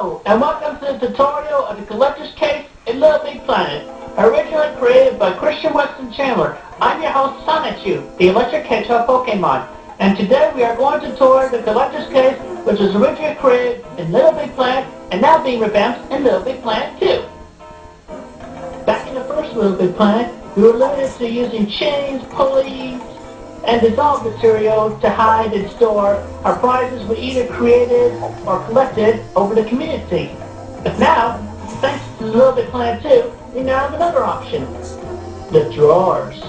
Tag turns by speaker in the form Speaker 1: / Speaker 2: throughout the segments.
Speaker 1: Hello, and welcome to the tutorial of the collector's case in Little Big Planet, originally created by Christian Weston Chandler. I'm your host, Sonichu, the electric hedgehog Pokemon, and today we are going to tour the collector's case, which was originally created in Little Big Planet and now being revamped in Little Big Planet 2. Back in the first Little Big Planet, we were limited to using chains, pulleys, and dissolved material to hide and store. Our prizes were either created or collected over the community. But now, thanks to Little Big Planet 2, we now have another option: the drawers.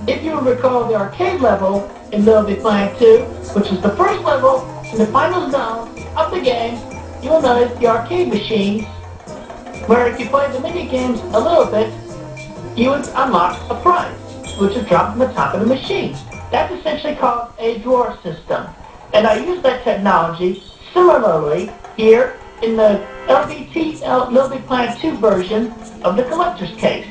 Speaker 1: If you recall the arcade level in Little Big Planet 2, which is the first level in the final zone of the game, you will notice the arcade machines, where if you play the mini games a little bit, you would unlock a prize, which is dropped from the top of the machine. That's essentially called a drawer system. And I use that technology similarly here in the LBP2 Little Big Planet 2 version of the collector's case.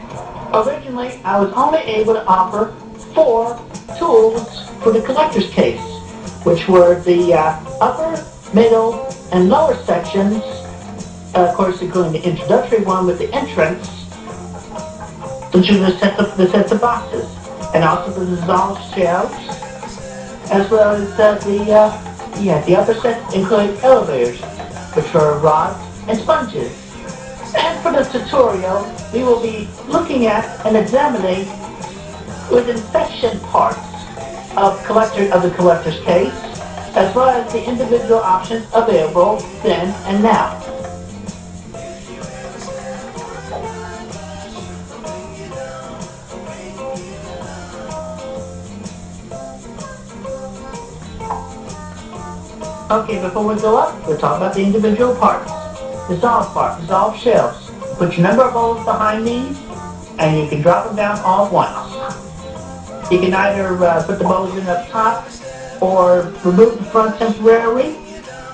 Speaker 1: Originally, I was only able to offer 4 tools for the collector's case, which were the upper, middle, and lower sections, of course including the introductory one with the entrance, which are the sets of boxes, and also the dissolved shelves, as well as the upper set including elevators, which are rods and sponges. And for this tutorial, we will be looking at and examining within section parts of the collector's case, as well as the individual options available then and now. Okay, before we go up, we'll talk about the individual parts. Dissolved shelves. Put your number of bowls behind these, and you can drop them down all at once. You can either put the bowls in up top, or remove the front temporarily,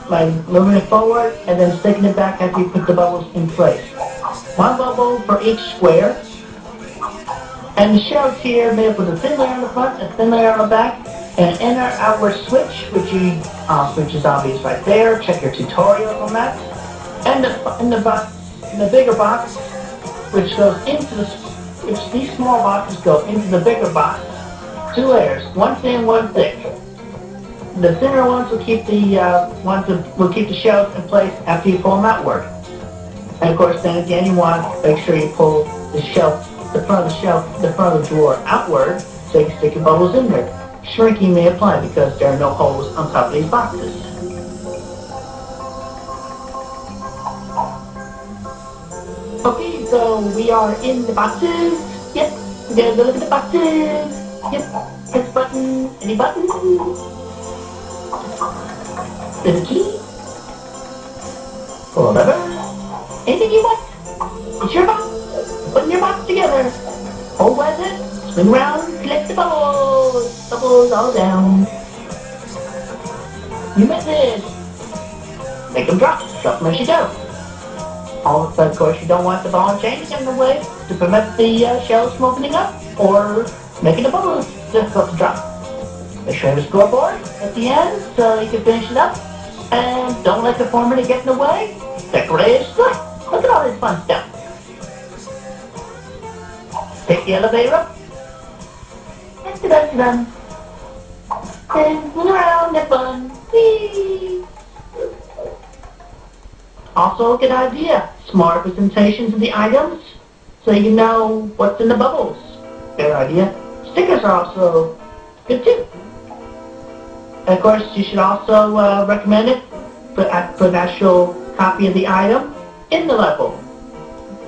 Speaker 1: by moving it forward, and then sticking it back after you put the bubbles in place. One bubble for each square. And the shelves here made up with a thin layer on the front, a thin layer on the back, an inner-outward switch, which is obvious right there. Check your tutorial on that. And the bigger box, which goes into these small boxes go into the bigger box. 2 layers, one thin, one thick. The thinner ones will keep the shelves in place after you pull them outward. And of course, then again, you want to make sure you pull the front of the drawer outward so you can stick your bubbles in there. Shrinking may apply because there are no holes on top of these boxes. Okay, so we are in the boxes. Yep, we're gonna go look at the boxes. Yep, press button, any button. There's a key. Pull a lever. Anything you want. It's your box. Putting your box together. Hold with it. Swing around. Collect the bubbles. Bubbles all down. New method. Make them drop. Drop them as you go. Also, of course, you don't want the ball and chain to get in the way to prevent the shells from opening up or making the bubbles difficult to drop. Make sure you have a scoreboard at the end so you can finish it up. And don't let the formula get in the way. Decorate it. Look at all this fun stuff. Take the elevator up. And swing around, have fun. Whee! Also a good idea, smart presentations of the items so you know what's in the bubbles. Fair idea. Stickers are also good too. And of course, you should also recommend it, put an actual copy of the item in the level,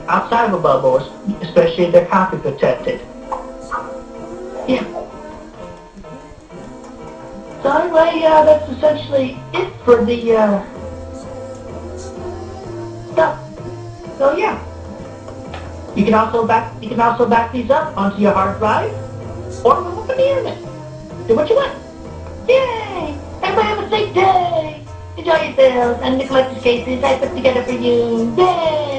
Speaker 1: outside of the bubbles, especially if they're copy protected. Yeah. So anyway, that's essentially it for the stuff. So yeah, you can also back these up onto your hard drive or move up in the internet. Do what you want. Yay! Everybody have a safe day. Enjoy yourselves and the collector's cases I put together for you. Yay!